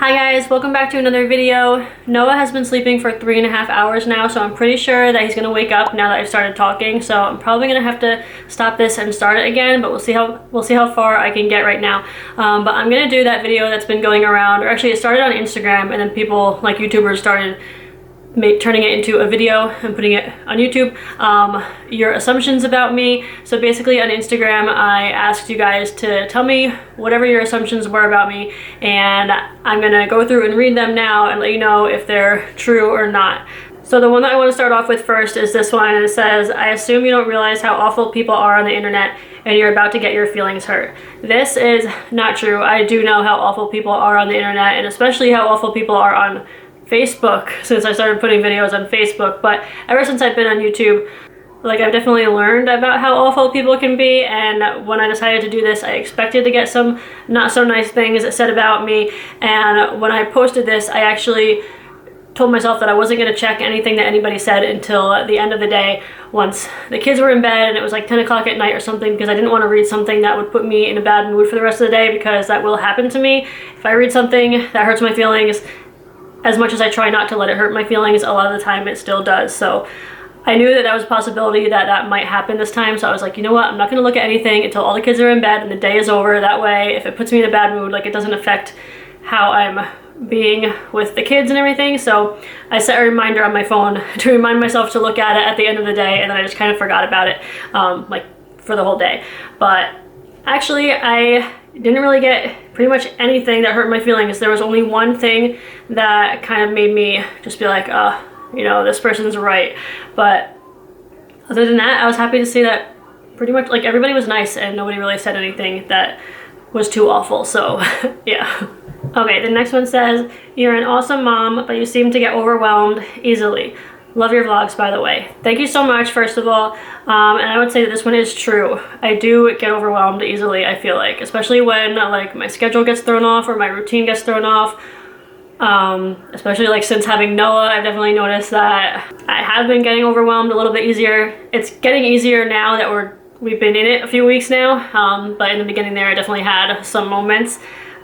Hi guys, welcome back to another video. Noah has been sleeping for 3.5 hours now, so I'm pretty sure that he's gonna wake up now that I've started talking. So I'm probably gonna have to stop this and start it again, but we'll see how far I can get right now. But I'm gonna do that video that's been going around, or actually it started on Instagram, and then people like YouTubers started turning it into a video and putting it on YouTube. Your assumptions about me. So basically on Instagram, I asked you guys to tell me whatever your assumptions were about me, and I'm gonna go through and read them now and let you know if they're true or not. So the one that I want to start off with first is this one, and it says, I assume you don't realize how awful people are on the internet and you're about to get your feelings hurt. This is not true. I do know how awful people are on the internet, and especially how awful people are on Facebook, since I started putting videos on Facebook. But ever since I've been on YouTube, like, I've definitely learned about how awful people can be, and when I decided to do this, I expected to get some not so nice things said about me. And when I posted this, I actually told myself that I wasn't going to check anything that anybody said until the end of the day, once the kids were in bed and it was like 10 o'clock at night or something, because I didn't want to read something that would put me in a bad mood for the rest of the day, because that will happen to me. If I read something that hurts my feelings, as much as I try not to let it hurt my feelings, a lot of the time it still does. So I knew that that was a possibility that that might happen this time. So I was like, you know what? I'm not going to look at anything until all the kids are in bed and the day is over. That way, if it puts me in a bad mood, like, it doesn't affect how I'm being with the kids and everything. So I set a reminder on my phone to remind myself to look at it at the end of the day, and then I just kind of forgot about it, like, for the whole day. But actually, I didn't really get pretty much anything that hurt my feelings. There was only one thing that kind of made me just be like, you know, this person's right. But other than that, I was happy to see that pretty much, like, everybody was nice and nobody really said anything that was too awful. So yeah. Okay, the next one says, you're an awesome mom, but you seem to get overwhelmed easily. Love your vlogs, by the way. Thank you so much, first of all. And I would say that this one is true. I do get overwhelmed easily, I feel like, especially when, like, my schedule gets thrown off or my routine gets thrown off. Especially, like, since having Noah, I've definitely noticed that I have been getting overwhelmed a little bit easier. It's getting easier now that we've been in it a few weeks now. But in the beginning there, I definitely had some moments.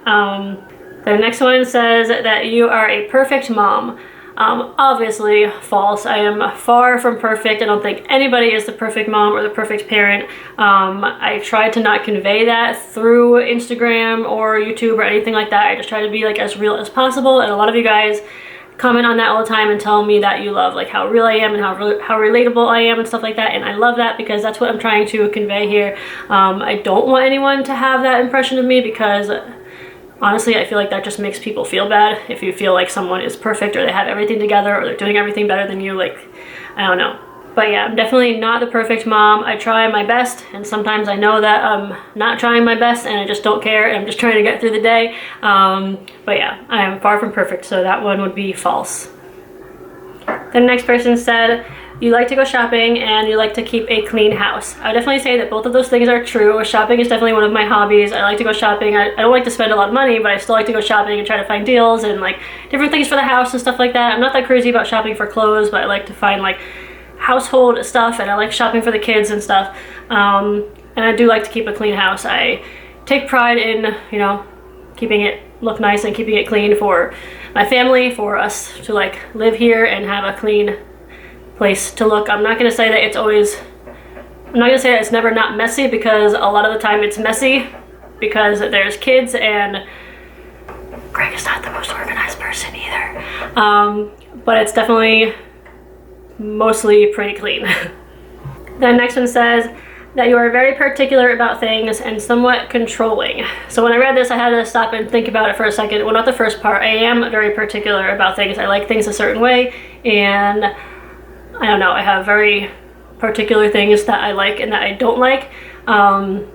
The next one says that you are a perfect mom. Obviously false. I am far from perfect. I don't think anybody is the perfect mom or the perfect parent. I try to not convey that through Instagram or YouTube or anything like that. I just try to be, like, as real as possible, and a lot of you guys comment on that all the time and tell me that you love, like, how real I am and how relatable I am and stuff like that, and I love that because that's what I'm trying to convey here. I don't want anyone to have that impression of me, because honestly, I feel like that just makes people feel bad. If you feel like someone is perfect or they have everything together or they're doing everything better than you, like, I don't know. But yeah, I'm definitely not the perfect mom. I try my best, and sometimes I know that I'm not trying my best and I just don't care and I'm just trying to get through the day. But yeah, I am far from perfect, so that one would be false. The next person said, you like to go shopping and you like to keep a clean house. I would definitely say that both of those things are true. Shopping is definitely one of my hobbies. I like to go shopping. I don't like to spend a lot of money, but I still like to go shopping and try to find deals and, like, different things for the house and stuff like that. I'm not that crazy about shopping for clothes, but I like to find, like, household stuff, and I like shopping for the kids and stuff. And I do like to keep a clean house. I take pride in, you know, keeping it look nice and keeping it clean for my family, for us to, like, live here and have a clean place to look. I'm not gonna say that it's never not messy, because a lot of the time it's messy because there's kids, and Greg is not the most organized person either. But it's definitely mostly pretty clean. The next one says that you are very particular about things and somewhat controlling. So when I read this, I had to stop and think about it for a second. Well, not the first part. I am very particular about things. I like things a certain way, and I don't know, I have very particular things that I like and that I don't like. Can't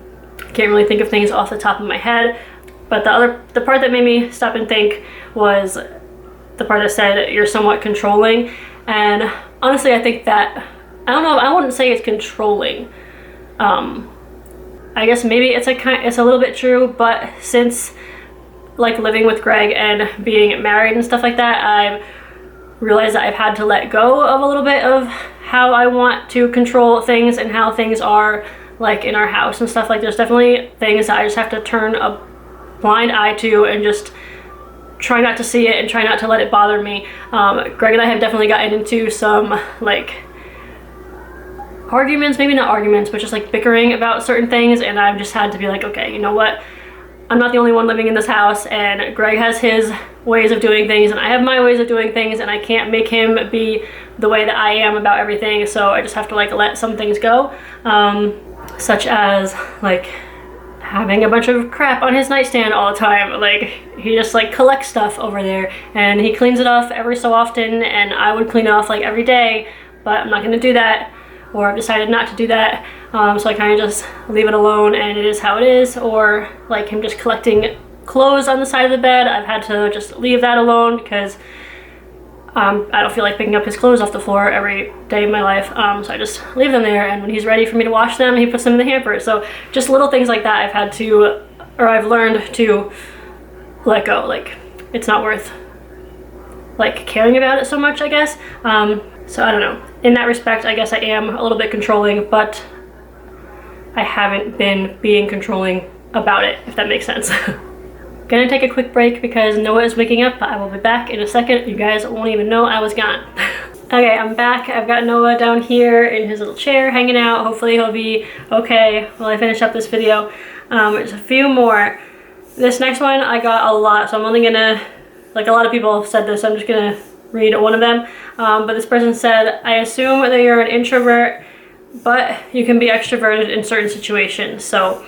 really think of things off the top of my head. But the part that made me stop and think was the part that said you're somewhat controlling. And honestly, I think that, I don't know, I wouldn't say it's controlling. I guess maybe it's a little bit true, but since, like, living with Greg and being married and stuff like that, I've realized that I've had to let go of a little bit of how I want to control things and how things are, like, in our house and stuff. Like, there's definitely things that I just have to turn a blind eye to and just try not to see it and try not to let it bother me. Greg and I have definitely gotten into some like arguments, maybe not arguments, but just like bickering about certain things, and I've just had to be like, okay, you know what? I'm not the only one living in this house, and Greg has his ways of doing things, and I have my ways of doing things, and I can't make him be the way that I am about everything, so I just have to like let some things go, such as like having a bunch of crap on his nightstand all the time. Like, he just like collects stuff over there, and he cleans it off every so often, and I would clean it off like every day, but I'm not gonna do that, or I've decided not to do that. So I kind of just leave it alone, and it is how it is. Or like him just collecting clothes on the side of the bed, I've had to just leave that alone because I don't feel like picking up his clothes off the floor every day of my life. So I just leave them there, and when he's ready for me to wash them, he puts them in the hamper. So just little things like that I've had to, or I've learned to let go. Like, it's not worth like caring about it so much, I guess. So I don't know. In that respect, I guess I am a little bit controlling, but I haven't been being controlling about it, if that makes sense. Gonna take a quick break because Noah is waking up, but I will be back in a second. You guys won't even know I was gone. Okay, I'm back. I've got Noah down here in his little chair hanging out. Hopefully he'll be okay while I finish up this video. There's a few more. This next one I got a lot, so I'm only gonna, like a lot of people have said this, so I'm just gonna read one of them. But this person said, I assume that you're an introvert, but you can be extroverted in certain situations. So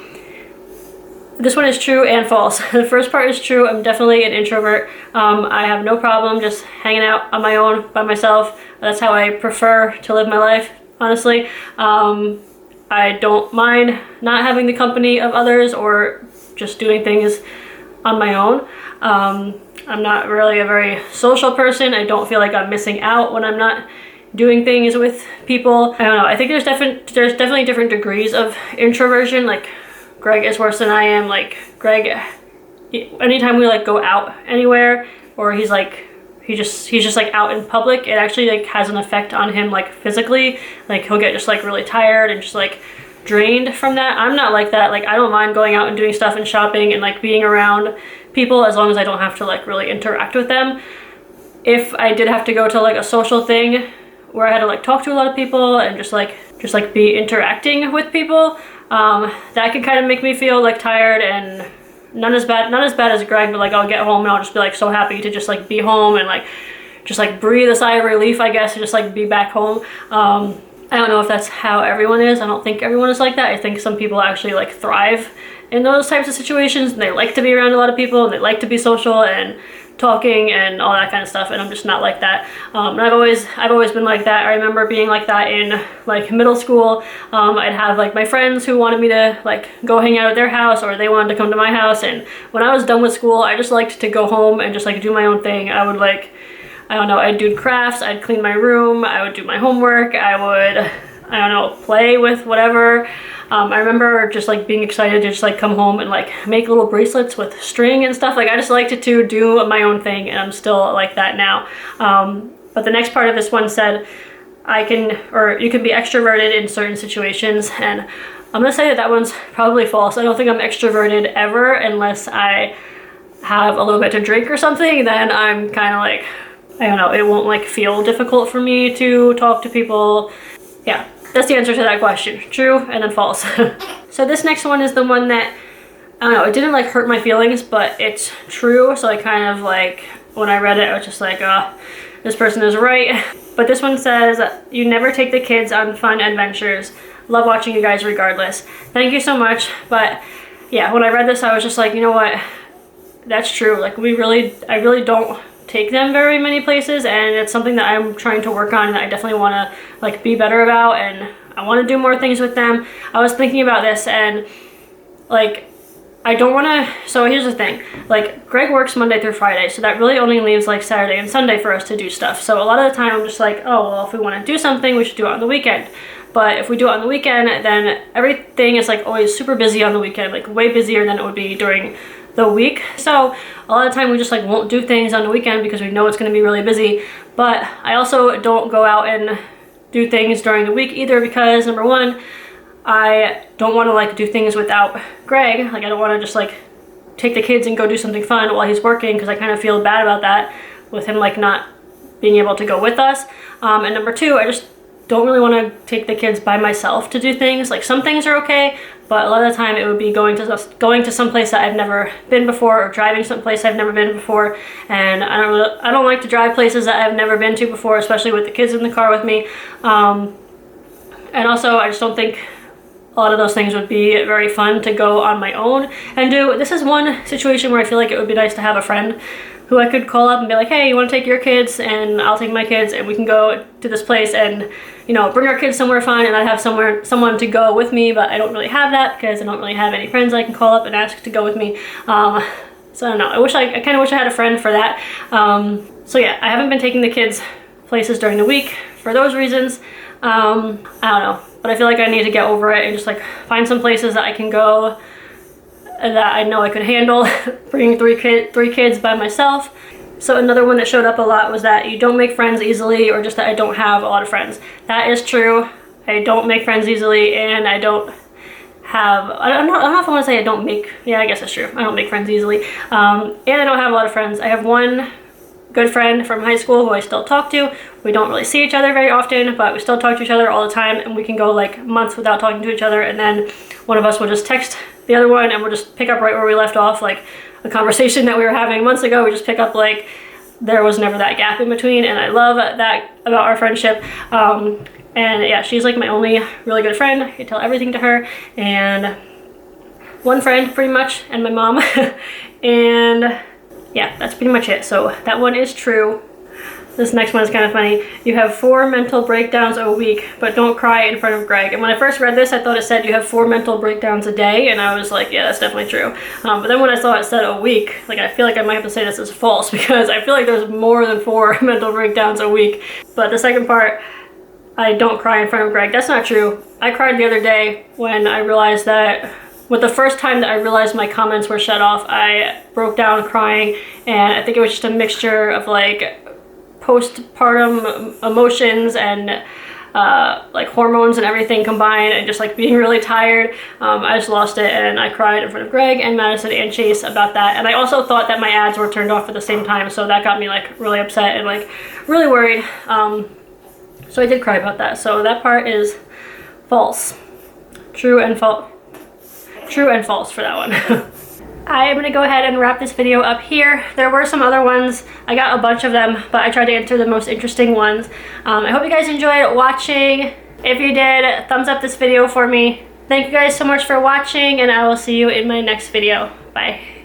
this one is true and false. The first part is true. I'm definitely an introvert. I have no problem just hanging out on my own by myself. That's how I prefer to live my life, honestly. I don't mind not having the company of others or just doing things on my own. I'm not really a very social person. I don't feel like I'm missing out when I'm not doing things with people. I don't know. I think there's definitely different degrees of introversion. Like, Greg is worse than I am. Like, Greg, anytime we like go out anywhere, or he's just like out in public, it actually like has an effect on him, like physically. Like, he'll get just like really tired and just like drained from that. I'm not like that. Like, I don't mind going out and doing stuff and shopping and like being around people as long as I don't have to like really interact with them. If I did have to go to like a social thing where I had to like talk to a lot of people and just like be interacting with people, that can kind of make me feel like tired, and not as bad as Greg, but like I'll get home and I'll just be like so happy to just like be home and like just like breathe a sigh of relief, I guess, and just like be back home. I don't know if that's how everyone is. I don't think everyone is like that. I think some people actually like thrive in those types of situations, and they like to be around a lot of people, and they like to be social and talking and all that kind of stuff, and I'm just not like that. And I've always been like that. I remember being like that in like middle school. I'd have like my friends who wanted me to like go hang out at their house, or they wanted to come to my house, and when I was done with school, I just liked to go home and just like do my own thing. I would like, I don't know, I'd do crafts, I'd clean my room, I would do my homework, I would, I don't know, play with whatever. I remember just like being excited to just like come home and like make little bracelets with string and stuff. Like, I just liked to do my own thing, and I'm still like that now. But the next part of this one said, you can be extroverted in certain situations, and I'm gonna say that one's probably false. I don't think I'm extroverted ever unless I have a little bit to drink or something. Then I'm kind of like, I don't know, it won't like feel difficult for me to talk to people. Yeah. That's the answer to that question. True and then false. So this next one is the one that, I don't know, it didn't like hurt my feelings, but it's true. So I kind of like, when I read it, I was just like, this person is right. But this one says, you never take the kids on fun adventures. Love watching you guys regardless. Thank you so much. But yeah, when I read this, I was just like, you know what? That's true. Like, I really don't take them very many places, and it's something that I'm trying to work on, and I definitely want to like be better about, and I want to do more things with them. I was thinking about this, and like, I don't want to, so here's the thing, like, Greg works Monday through Friday, so that really only leaves like Saturday and Sunday for us to do stuff. So a lot of the time I'm just like, oh, well, if we want to do something, we should do it on the weekend. But if we do it on the weekend, then everything is like always super busy on the weekend, like way busier than it would be during the week. So a lot of the time we just like won't do things on the weekend because we know it's going to be really busy. But I also don't go out and do things during the week either, because number one, I don't want to like do things without Greg. Like, I don't want to just like take the kids and go do something fun while he's working, because I kind of feel bad about that with him like not being able to go with us. And number two, I just don't really want to take the kids by myself to do things. Like some things are okay, but a lot of the time it would be going to some place that I've never been before, or driving someplace I've never been before. And I don't like to drive places that I've never been to before, especially with the kids in the car with me. And also I just don't think a lot of those things would be very fun to go on my own and do. This is one situation where I feel like it would be nice to have a friend who I could call up and be like, hey, you want to take your kids and I'll take my kids and we can go to this place and, you know, bring our kids somewhere fun, and I'd have someone to go with me. But I don't really have that because I don't really have any friends I can call up and ask to go with me. So I don't know, I kind of wish I had a friend for that. So yeah, I haven't been taking the kids places during the week for those reasons. I don't know, but I feel like I need to get over it and just like find some places that I can go that I know I could handle bringing three kids by myself. So another one that showed up a lot was that you don't make friends easily, or just that I don't have a lot of friends. That is true. I don't make friends easily, and I don't have, I don't know if I want to say I don't make, yeah, I guess that's true. I don't make friends easily. And I don't have a lot of friends. I have one good friend from high school who I still talk to. We don't really see each other very often, but we still talk to each other all the time, and we can go like months without talking to each other, and then one of us will just text the other one and we'll just pick up right where we left off, like a conversation that we were having months ago. We just pick up like there was never that gap in between, and I love that about our friendship. And yeah, she's like my only really good friend. I can tell everything to her, and one friend pretty much, and my mom. And yeah, that's pretty much it. So that one is true. This next one is kind of funny. You have 4 mental breakdowns a week, but don't cry in front of Greg. And when I first read this, I thought it said you have 4 mental breakdowns a day, and I was like, yeah, that's definitely true. But then when I saw it said a week, like I feel like I might have to say this is false, because I feel like there's more than 4 mental breakdowns a week. But the second part, I don't cry in front of Greg, that's not true. I cried the other day when I realized that, with the first time that I realized my comments were shut off, I broke down crying, and I think it was just a mixture of like postpartum emotions and like hormones and everything combined, and just like being really tired. I just lost it, and I cried in front of Greg and Madison and Chase about that. And I also thought that my ads were turned off at the same time, so that got me like really upset and like really worried. So I did cry about that. So that part is false. True and false for that one. I am going to go ahead and wrap this video up here. There were some other ones. I got a bunch of them, but I tried to answer the most interesting ones. I hope you guys enjoyed watching. If you did, thumbs up this video for me. Thank you guys so much for watching, and I will see you in my next video. Bye.